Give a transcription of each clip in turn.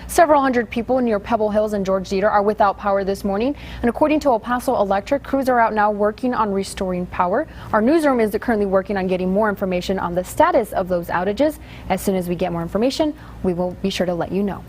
Several hundred people near Pebble Hills and George Dieter are without power this morning, and according to El Paso Electric, crews are out now working on restoring power. Our newsroom is currently working on getting more information on the status of those outages. As soon as we get more information, we will be sure to let you know.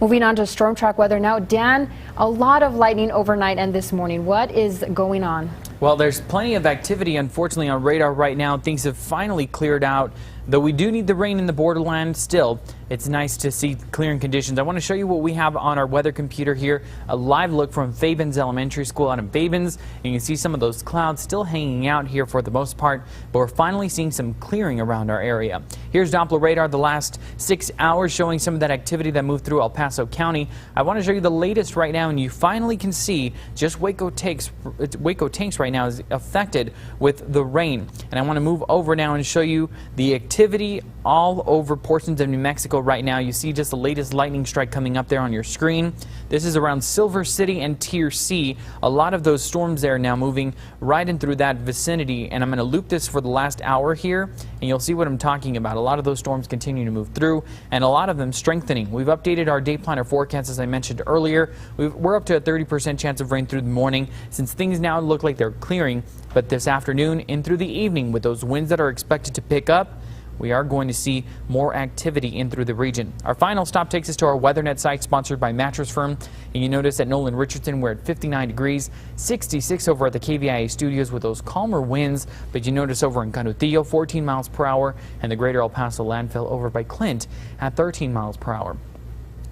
Moving on to storm track weather now. Dan, a lot of lightning overnight and this morning. What is going on? Well, there's plenty of activity, unfortunately, on radar right now. Things have finally cleared out, though we do need the rain in the borderland still. It's nice to see clearing conditions. I want to show you what we have on our weather computer here. A live look from Fabens Elementary School out in Fabens. You can see some of those clouds still hanging out here for the most part, but we're finally seeing some clearing around our area. Here's Doppler radar the last 6 hours showing some of that activity that moved through El Paso County. I want to show you the latest right now, and you finally can see just Waco Tanks right now is affected with the rain. And I want to move over now and show you the activity all over portions of New Mexico right now. You see just the latest lightning strike coming up there on your screen. This is around Silver City and Tier C. A lot of those storms there now moving right in through that vicinity, and I'm going to loop this for the last hour here, and you'll see what I'm talking about. A lot of those storms continue to move through, and a lot of them strengthening. We've updated our day planner forecast, as I mentioned earlier. We're up to a 30% chance of rain through the morning, since things now look like they're clearing. But this afternoon and through the evening, with those winds that are expected to pick up, we are going to see more activity in through the region. Our final stop takes us to our WeatherNet site, sponsored by Mattress Firm. And you notice at Nolan Richardson, we're at 59 degrees, 66 over at the KVIA studios with those calmer winds. But you notice over in Canutillo, 14 miles per hour, and the greater El Paso landfill over by Clint at 13 miles per hour.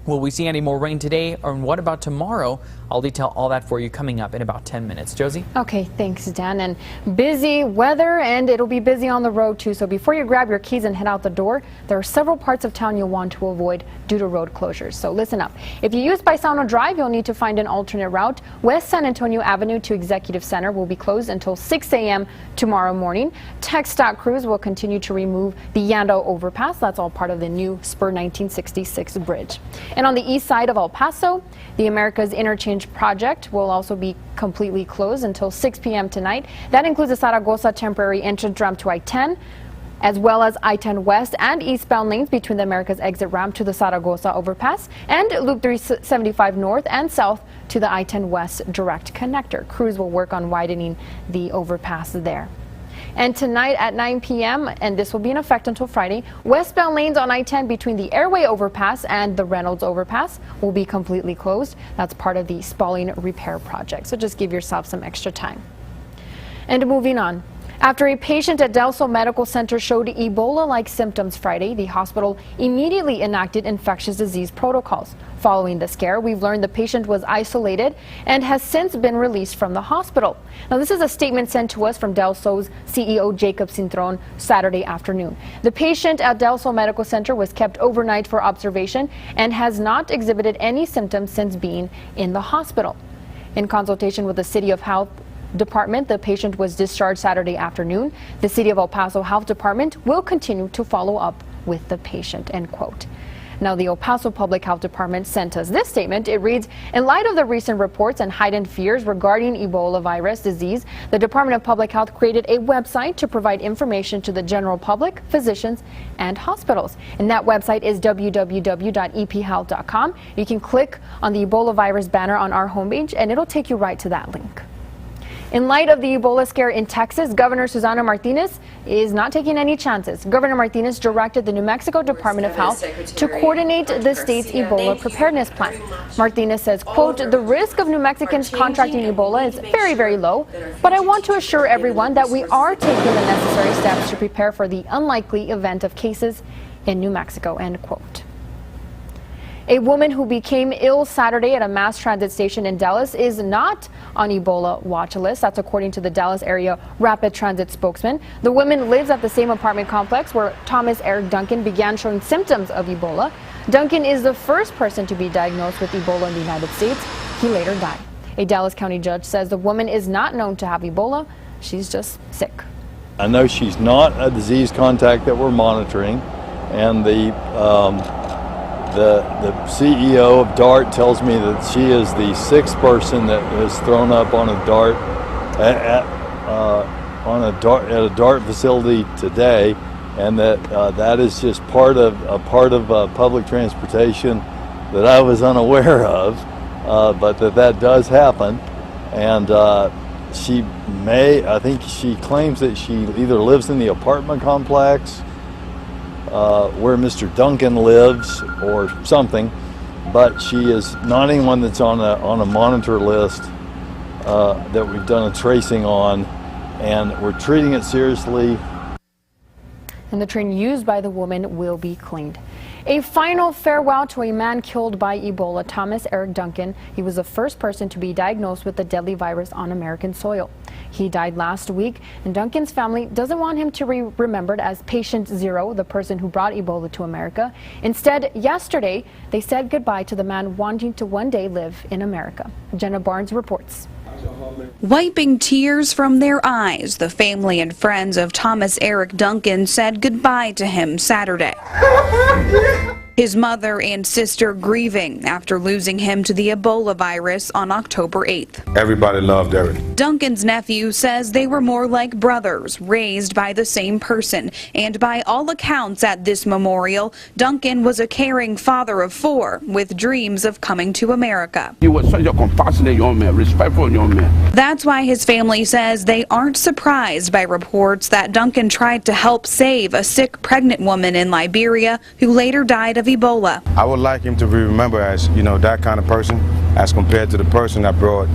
Will we see any more rain today, or what about tomorrow? I'll detail all that for you coming up in about 10 minutes. Josie? Okay, thanks, Dan. And busy weather, and it'll be busy on the road too. So before you grab your keys and head out the door, there are several parts of town you'll want to avoid due to road closures. So listen up. If you use Paisano Drive, you'll need to find an alternate route. West San Antonio Avenue to Executive Center will be closed until 6 a.m. tomorrow morning. TxDOT crews will continue to remove the Yando overpass. That's all part of the new Spur 1966 bridge. And on the east side of El Paso, the America's Interchange project will also be completely closed until 6 p.m. tonight. That includes the Zaragoza temporary entrance ramp to I-10, as well as I-10 west and eastbound lanes between the America's exit ramp to the Zaragoza overpass and Loop 375 north and south to the I-10 west direct connector. Crews will work on widening the overpass there. And tonight at 9 p.m., and this will be in effect until Friday, westbound lanes on I-10 between the Airway overpass and the Reynolds overpass will be completely closed. That's part of the Spalling repair project, so just give yourself some extra time. And moving on. After a patient at Del Sol Medical Center showed Ebola-like symptoms Friday, the hospital immediately enacted infectious disease protocols. Following the scare, we've learned the patient was isolated and has since been released from the hospital. Now, this is a statement sent to us from Del Sol's CEO Jacob Cintron Saturday afternoon. The patient at Del Sol Medical Center was kept overnight for observation and has not exhibited any symptoms since being in the hospital. In consultation with the City of Health Department, the patient was discharged Saturday afternoon. The City of El Paso Health Department will continue to follow up with the patient, end quote. Now, the El Paso Public Health Department sent us this statement. It reads, in light of the recent reports and heightened fears regarding Ebola virus disease, the Department of Public Health created a website to provide information to the general public, physicians, and hospitals. And that website is www.ephealth.com. You can click on the Ebola virus banner on our homepage, and it'll take you right to that link. In light of the Ebola scare in Texas, Governor Susana Martinez is not taking any chances. Governor Martinez directed the New Mexico Department of Health to coordinate the state's Ebola preparedness plan. Martinez says, quote, the risk of New Mexicans contracting Ebola is very, very low, but I want to assure everyone that we are taking the necessary steps to prepare for the unlikely event of cases in New Mexico, end quote. A woman who became ill Saturday at a mass transit station in Dallas is not on Ebola watch list. That's according to the Dallas area rapid transit spokesman. The woman lives at the same apartment complex where Thomas Eric Duncan began showing symptoms of Ebola. Duncan is the first person to be diagnosed with Ebola in the United States. He later died. A Dallas County judge says the woman is not known to have Ebola. She's just sick. I know she's not a disease contact that we're monitoring, and the CEO of DART tells me that she is the 6th person that was thrown up on a DART at a DART facility today, and that is just part of public transportation that I was unaware of, but that does happen. And I think she claims that she either lives in the apartment complex where Mr. Duncan lives or something, but she is not anyone that's on a monitor list that we've done a tracing on, and we're treating it seriously. And the train used by the woman will be cleaned. A final farewell to a man killed by Ebola, Thomas Eric Duncan. He was the first person to be diagnosed with the deadly virus on American soil. He died last week, and Duncan's family doesn't want him to be remembered as Patient Zero, the person who brought Ebola to America. Instead, yesterday, they said goodbye to the man wanting to one day live in America. Jenna Barnes reports. Wiping tears from their eyes, the family and friends of Thomas Eric Duncan said goodbye to him Saturday. His mother and sister grieving after losing him to the Ebola virus on October 8th. Everybody loved Eric. Duncan's nephew says they were more like brothers, raised by the same person. And by all accounts at this memorial, Duncan was a caring father of 4 with dreams of coming to America. He was such a compassionate young man, respectful young man. That's why his family says they aren't surprised by reports that Duncan tried to help save a sick pregnant woman in Liberia who later died of Ebola. I would like him to be remembered as, that kind of person, as compared to the person that brought,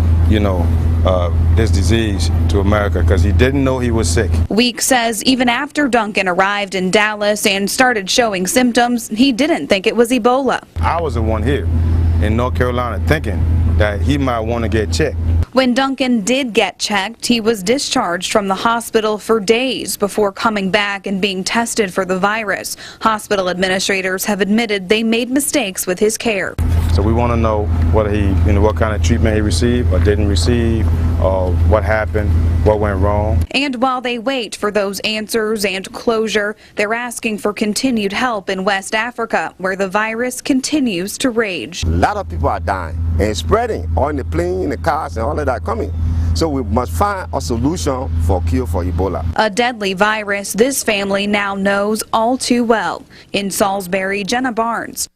this disease to America, because he didn't know he was sick. Week says even after Duncan arrived in Dallas and started showing symptoms, he didn't think it was Ebola. I was the one here in North Carolina thinking that he might want to get checked. When Duncan did get checked, he was discharged from the hospital for days before coming back and being tested for the virus. Hospital administrators have admitted they made mistakes with his care. So we want to know what what kind of treatment he received or didn't receive, or what happened, what went wrong. And while they wait for those answers and closure, they're asking for continued help in West Africa, where the virus continues to rage. A lot of people are dying and spreading on the plane, the cars, and all of that coming. So we must find a solution for cure for Ebola. A deadly virus this family now knows all too well. In Salisbury, Jenna Barnes.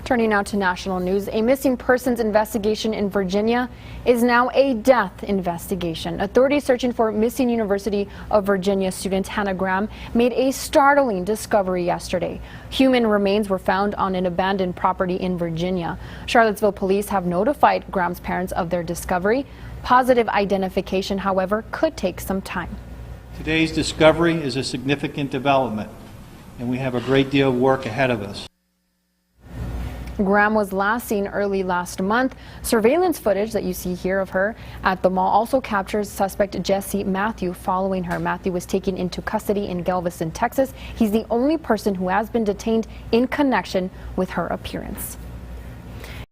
Turning now to national news, a missing persons investigation in Virginia is now a death investigation. Authorities searching for missing University of Virginia student Hannah Graham made a startling discovery yesterday. Human remains were found on an abandoned property in Virginia. Charlottesville police have notified Graham's parents of their discovery. Positive identification, however, could take some time. Today's discovery is a significant development, and we have a great deal of work ahead of us. Graham was last seen early last month. Surveillance footage that you see here of her at the mall also captures suspect Jesse Matthew following her. Matthew was taken into custody in Galveston, Texas. He's the only person who has been detained in connection with her appearance.